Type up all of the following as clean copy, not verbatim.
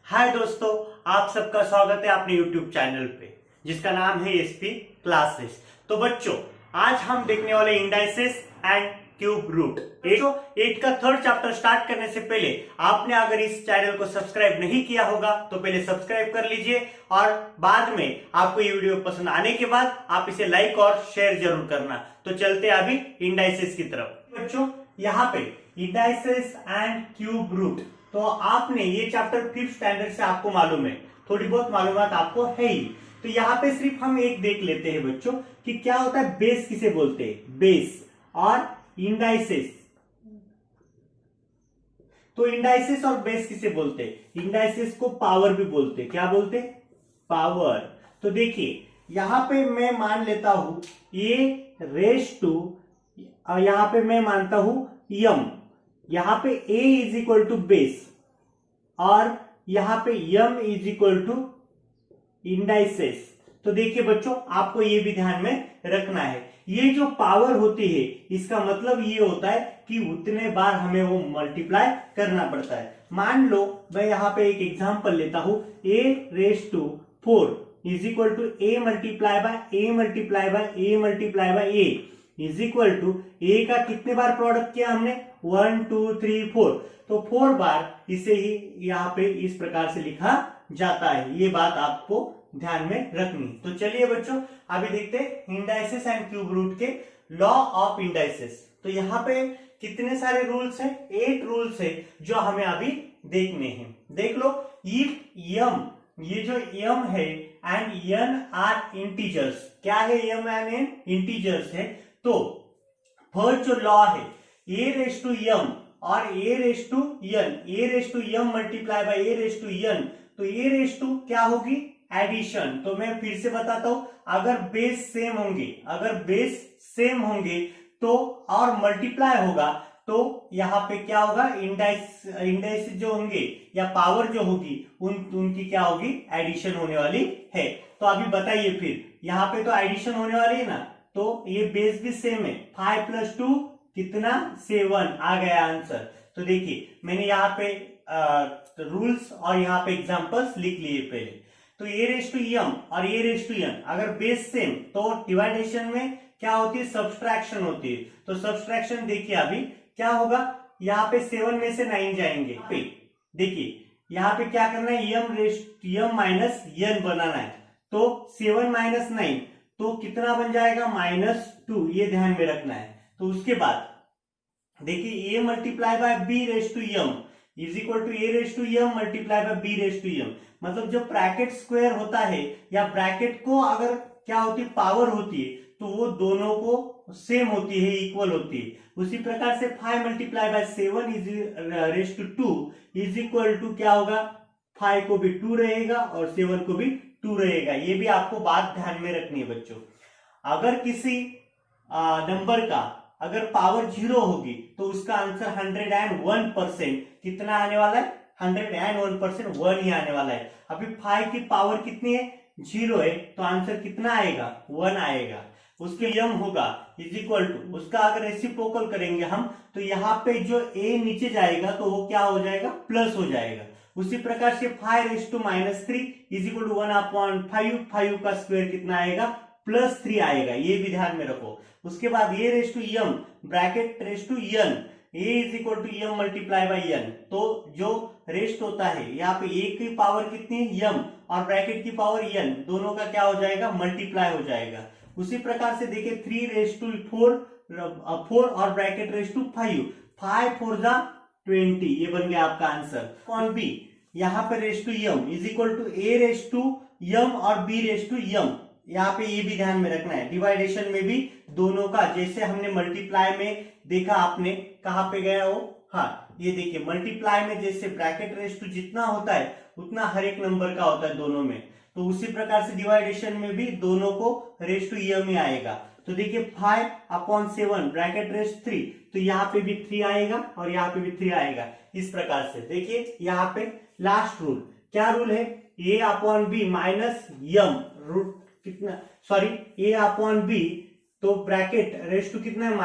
हाय दोस्तों, आप सबका स्वागत है अपने YouTube चैनल पे जिसका नाम है एसपी क्लासेस। तो बच्चों, आज हम देखने वाले indices and cube root. Eight का थर्ड चैप्टर स्टार्ट करने से पहले आपने अगर इस चैनल को सब्सक्राइब नहीं किया होगा तो पहले सब्सक्राइब कर लीजिए और बाद में आपको ये वीडियो पसंद आने के बाद आप इसे लाइक और शेयर जरूर करना। तो चलते हैं अभी इंडाइसेस की तरफ। बच्चों, यहाँ पे इंडाइसेस एंड क्यूब रूट, तो आपने ये चैप्टर 5th स्टैंडर्ड से आपको मालूम है, थोड़ी बहुत मालूमात आपको है ही। तो यहाँ पे सिर्फ हम एक देख लेते हैं बच्चों कि क्या होता है, बेस किसे बोलते हैं, बेस और इंडाइसेस। तो इंडाइसेस और बेस किसे बोलते हैं, इंडाइसेस को पावर भी बोलते हैं। क्या बोलते हैं, पावर। तो देखिए यहां पे मैं मान लेता हूं ए रेस टू, यहां पे मैं मानता हूं यम, यहां पे a is equal to base और यहां पे m is equal to indices. तो देखिए बच्चों, आपको ये भी ध्यान में रखना है, ये जो पावर होती है इसका मतलब ये होता है कि उतने बार हमें वो मल्टीप्लाई करना पड़ता है। मान लो मैं यहां पे एक एग्जांपल लेता हूं, a raise to 4 is equal to a multiply by a multiply by a multiply by a is equal to a का कितने बार प्रोडक्ट किया हमने, 1 2 3 4, तो 4 बार इसे ही यहाँ पे इस प्रकार से लिखा जाता है। ये बात आपको ध्यान में रखनी। तो चलिए बच्चों, अभी देखते हैं इंडाइसेस एंड क्यूब रूट के लॉ ऑफ इंडाइसेस। तो यहाँ पे कितने सारे रूल्स हैं, 8 रूल्स है जो हमें अभी देखने हैं। देख लो, इफ यम, ये जो यम है एंड एन आर इंटीजर्स, क्या है यम एंड एन इंटीजर्स है, तो फर्स्ट जो लॉ है ए रेस टू यम और A raise to N, A raise to M multiply by A raise to N, तो ए रेस टू क्या होगी, एडिशन। तो मैं फिर से बताता हूं, अगर बेस सेम होंगे, अगर बेस सेम होंगे तो और मल्टीप्लाई होगा तो यहाँ पे क्या होगा, इंडाइस जो होंगे या पावर जो होगी उनकी क्या होगी, एडिशन होने वाली है। तो अभी बताइए फिर, यहाँ पे तो एडिशन होने वाली है ना, तो ये बेस भी सेम है, 5 + 2 कितना, 7 आ गया आंसर। तो देखिए मैंने यहाँ पे रूल्स और यहाँ पे एग्जांपल्स लिख लिए पहले। तो ए रेस टू यम और ए रेस टू एन अगर बेस सेम तो डिवाइडेशन में क्या होती है, सब्सट्रैक्शन होती है। तो सब्सट्रैक्शन देखिए अभी क्या होगा, यहाँ पे 7 में से 9 जाएंगे। देखिए यहाँ पे क्या करना है, यम माइनस एन बनाना है। तो 7 - 9 तो कितना बन जाएगा, -2, ये ध्यान में रखना है। तो उसके बाद देखिए a multiply by b raise to M is equal to a raise to M multiply by b raise to M. मतलब जो ब्रैकेट स्क्वायर होता है या ब्रैकेट को अगर क्या होती है, पावर होती है, तो वो दोनों को सेम होती है, इक्वल होती है। उसी प्रकार से 5 multiply by 7 is raise to 2 is equal to क्या होगा, 5 को भी 2 रहेगा और 7 को भी 2 रहेगा। ये भी आपको बात ध्यान में रखनी है बच्चों। अगर किसी नंबर का अगर पावर 0 होगी तो उसका आंसर 101% कितना आने वाला है, 101% 1 ही आने वाला है। अभी 5 की पावर कितनी है, 0 है, तो आंसर कितना आएगा, 1 आएगा। उसके यम होगा इज इक्वल टू, उसका अगर रेसिप्रोकल करेंगे हम तो यहाँ पे जो a नीचे जाएगा तो वो क्या हो जाएगा, प्लस हो जाएगा। उसी प्रकार से 5⁻³ इज इक्वल टू 1/5, 5 का स्क्वायर कितना आएगा, +3 आएगा। ये भी ध्यान में रखो। उसके बाद A raise to M bracket raise to N, A is equal to M multiply by N. तो जो रेस्ट होता है यहाँ पे ए की पावर कितनी है, यम, और ब्रैकेट की पावर एन, दोनों का क्या हो जाएगा, मल्टीप्लाई हो जाएगा। उसी प्रकार से देखिए 3 रेस टू 4 और ब्रैकेट रेस टू 5, 5 4 जा 20, ये बन गया आपका आंसर। कौन बी, यहाँ पे raise to M is equal to A raise to M और बी रेस टू यम। यहाँ पे ये भी ध्यान में रखना है, डिवाइडेशन में भी दोनों का, जैसे हमने मल्टीप्लाई में देखा, आपने कहां पे गया वो, हाँ ये देखिए मल्टीप्लाई में जैसे ब्रैकेट रेस टू जितना होता है उतना हर एक नंबर का होता है दोनों में, तो उसी प्रकार से डिवाइडेशन में भी दोनों को रेस टू यम ही आएगा। तो देखिए 5/7 ब्रैकेट रेस 3, तो यहाँ पे भी 3 आएगा और यहाँ पे भी 3 आएगा। इस प्रकार से देखिए यहाँ पे लास्ट रूल, क्या रूल है, a/b माइनस यम रूट कितना, सॉरी a/b, तो ब्रैकेट रेस टू कितना है,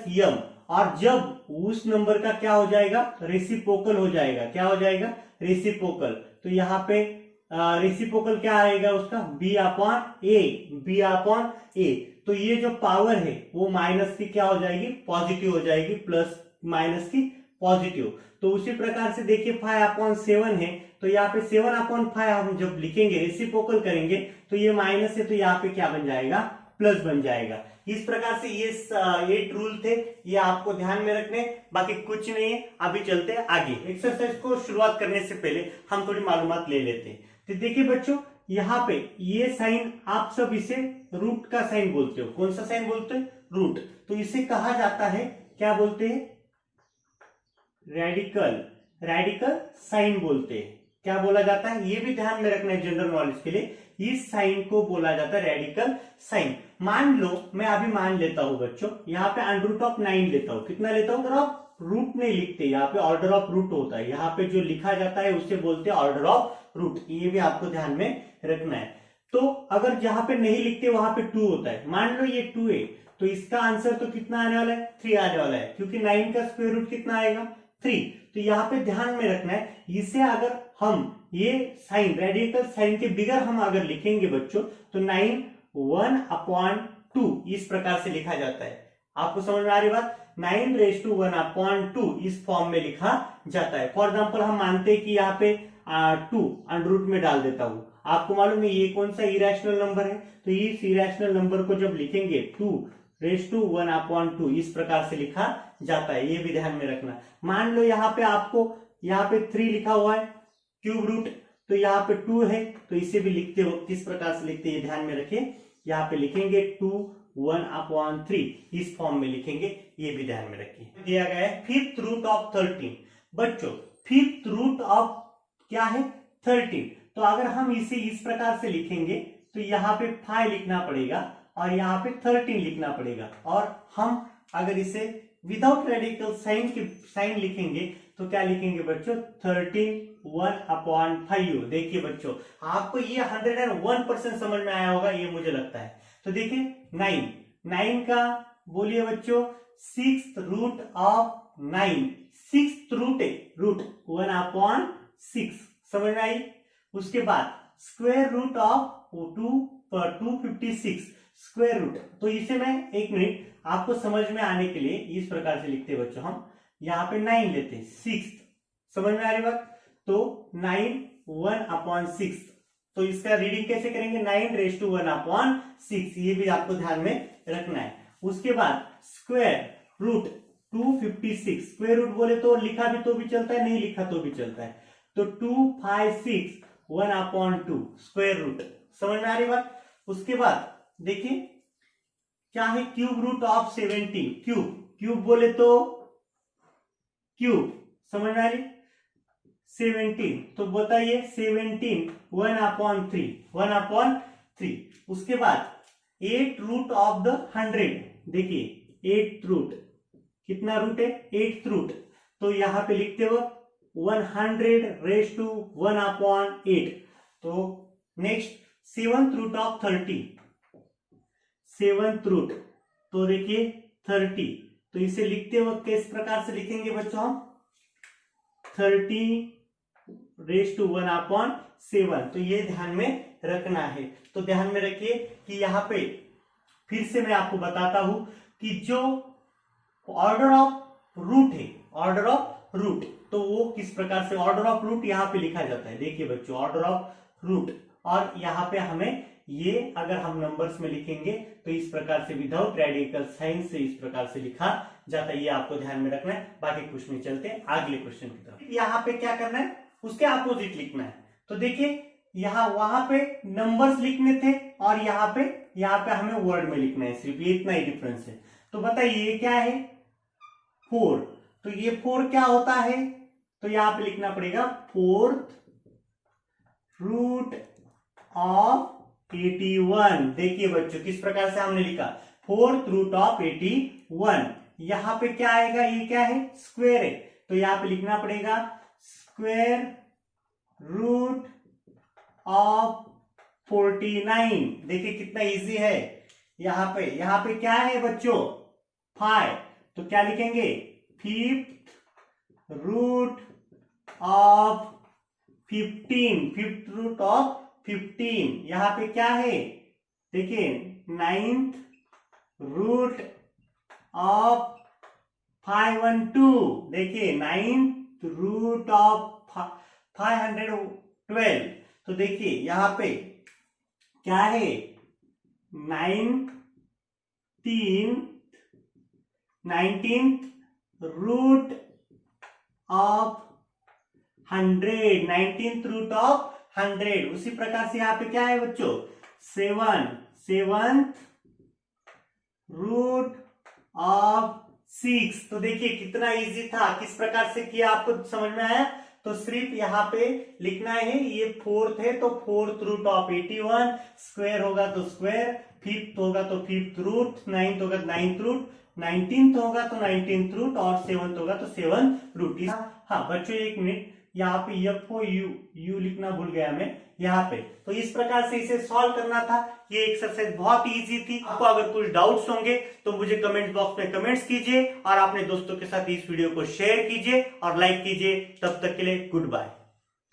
-m, और जब उस नंबर का क्या हो जाएगा, रेसिप्रोकल हो जाएगा। क्या हो जाएगा, रेसिप्रोकल, तो यहाँ पे रेसिप्रोकल क्या आएगा उसका, बी अपॉन ए, बी अपॉन ए। तो ये जो पावर है वो माइनस की क्या हो जाएगी, पॉजिटिव हो जाएगी, प्लस माइनस की पॉजिटिव। तो उसी प्रकार से देखिए 5/7 है, तो यहाँ पे 7/5 हम जब लिखेंगे रेसिप्रोकल करेंगे तो ये माइनस है, तो यहाँ पे क्या बन जाएगा, प्लस बन जाएगा। इस प्रकार से ये 8 रूल थे, ये आपको ध्यान में रखने, बाकी कुछ नहीं है। अभी चलते हैं आगे। एक्सरसाइज को शुरुआत करने से पहले हम थोड़ी मालूमात ले लेते हैं। तो देखिए बच्चों, यहाँ पे ये साइन आप सब इसे रूट का साइन बोलते हो। कौन सा साइन बोलते हैं, रूट। तो इसे कहा जाता है, क्या बोलते हैं, रेडिकल, रेडिकल साइन बोलते हैं। क्या बोला जाता है, ये भी ध्यान में रखना है जनरल नॉलेज के लिए। इस साइन को बोला जाता है रेडिकल साइन। मान लो मैं अभी मान लेता हूं बच्चों, यहाँ पे √9 लेता हूं। कितना लेता हूं, अगर आप रूट नहीं लिखते, यहाँ पे ऑर्डर ऑफ रूट होता है, यहाँ पे जो लिखा जाता है उसे बोलते हैं ऑर्डर ऑफ रूट। ये भी आपको ध्यान में रखना है। तो अगर जहां पे नहीं लिखते वहां पे 2 होता है, मान लो ये 2 है, तो इसका आंसर तो कितना आने वाला है, 3 आने वाला है, क्योंकि 9 का स्क्वायर रूट कितना आएगा, 3। तो यहाँ पे ध्यान में रखना है, इसे अगर हम ये साइन रेडिकल साइन के बिगर हम अगर लिखेंगे बच्चों, तो 9 1/2 इस प्रकार से लिखा जाता है। आपको समझ में आ रही बात, 9 1/2 इस फॉर्म में लिखा जाता है। फॉर एग्जाम्पल हम मानते हैं कि यहाँ पे 2 अंडर रूट में डाल देता हूं। आपको मालूम है ये कौन सा इरेशनल नंबर है, तो इस इरेशनल नंबर को जब लिखेंगे 2 1/2 इस प्रकार से लिखा जाता है। ये भी ध्यान में रखना। मान लो यहाँ पे आपको यहाँ पे 3 लिखा हुआ है क्यूब रूट, तो यहाँ पे 2 है, तो इसे भी लिखते वक्त किस प्रकार से लिखते हैं ध्यान में रखिए। यहाँ पे लिखेंगे 2 1/3 इस फॉर्म में लिखेंगे, ये भी ध्यान में रखिए। दिया गया है 5th रूट ऑफ 13। बच्चों 5th रूट ऑफ क्या है, 13। तो अगर हम इसे इस प्रकार से लिखेंगे तो यहाँ पे 5 लिखना पड़ेगा और यहाँ पे 13 लिखना पड़ेगा। और हम अगर इसे विदाउट रेडिकल साइन लिखेंगे तो क्या लिखेंगे बच्चों, 13 1/5। देखिए बच्चों, आपको ये 101% समझ में आया होगा, ये मुझे लगता है। तो देखिए 9 का बोलिए बच्चों 6th root of 9, 6th root है, रूट 1/6, समझ में आई। उसके बाद square root of 256 square root. तो इसे मैं 1 मिनट आपको समझ में आने के लिए इस प्रकार से लिखते हैं बच्चों, हम यहाँ पे 9 लेते हैं, 6th, समझ में आ रही बात। तो 9 1/6, तो इसका रीडिंग कैसे करेंगे, 9 1/6, ये भी आपको ध्यान में रखना है। उसके बाद स्क्वायर रूट 256, स्क्वायर रूट बोले तो लिखा भी तो भी चलता है, नहीं लिखा तो भी चलता है। तो 256 1/2 स्क्वायर रूट, समझ में आ रही बात। उसके बाद देखिए क्या है, क्यूब रूट ऑफ 17, क्यूब बोले तो क्यूब, समझ में आ रही, 17। तो बताइए 17 1/3। उसके बाद 8 रूट ऑफ द 100, देखिए 8th रूट, कितना रूट है, 8th रूट। तो यहां पे लिखते हो 100⁻1/8। तो next 7th root of 30, 7th root, तो देखिए 30। तो इसे लिखते वक्त किस प्रकार से लिखेंगे बच्चों, हम 30⁻1/7। तो ये ध्यान में रखना है। तो ध्यान में रखिए कि यहाँ पे फिर से मैं आपको बताता हूं कि जो ऑर्डर ऑफ रूट है, ऑर्डर ऑफ रूट, तो वो किस प्रकार से ऑर्डर ऑफ रूट यहाँ पे लिखा जाता है। देखिए बच्चों ऑर्डर ऑफ रूट, और यहाँ पे हमें ये अगर हम नंबर्स में लिखेंगे तो इस प्रकार से विदाउट रेडिकल साइन से इस प्रकार से लिखा जाता है। ये आपको ध्यान में रखना है। बाकी कुछ नहीं, चलते अगले क्वेश्चन की तरफ। यहाँ पे क्या करना है, उसके अपोजिट लिखना है। तो देखिए यहाँ वहां पे नंबर्स लिखने थे और यहाँ पे हमें वर्ड में लिखना है, सिर्फ ये इतना ही डिफरेंस है। तो बताइए ये क्या है, 4। तो ये 4 क्या होता है, तो यहाँ पे लिखना पड़ेगा 4th रूट ऑफ 81। देखिए बच्चों किस प्रकार से हमने लिखा, 4th रूट ऑफ 81। यहां पे क्या आएगा, ये क्या है, स्क्वायर है, तो यहां पे लिखना पड़ेगा स्क्वायर रूट ऑफ 49। देखिए कितना इजी है। यहां पे क्या है बच्चों, 5। तो क्या लिखेंगे, 5th root of 15, fifth root of 15, यहां पे क्या है देखिए 9th रूट ऑफ 512, देखिए 9th रूट ऑफ 512, तो देखिए यहां पे क्या है 19th root of 100, 19th root of 100। उसी प्रकार से यहाँ पे क्या है बच्चों 7th रूट ऑफ 6। तो देखिए कितना इजी था, किस प्रकार से किया आपको समझ में आया। तो सिर्फ यहाँ पे लिखना है, ये 4th है तो 4th रूट ऑफ 81, स्क्वायर होगा तो स्क्वायर, 5th होगा तो 5th रूट, 9th होगा 9th रूट, 19th होगा तो 19th रूट और 7th होगा तो 7th रूट। हाँ बच्चों एक मिनट, यहाँ पे यू लिखना भूल गया मैं यहाँ पे। तो इस प्रकार से इसे सॉल्व करना था। ये एक्सरसाइज बहुत इजी थी। आपको अगर कुछ डाउट्स होंगे तो मुझे कमेंट बॉक्स में कमेंट्स कीजिए और अपने दोस्तों के साथ इस वीडियो को शेयर कीजिए और लाइक कीजिए। तब तक के लिए गुड बाय।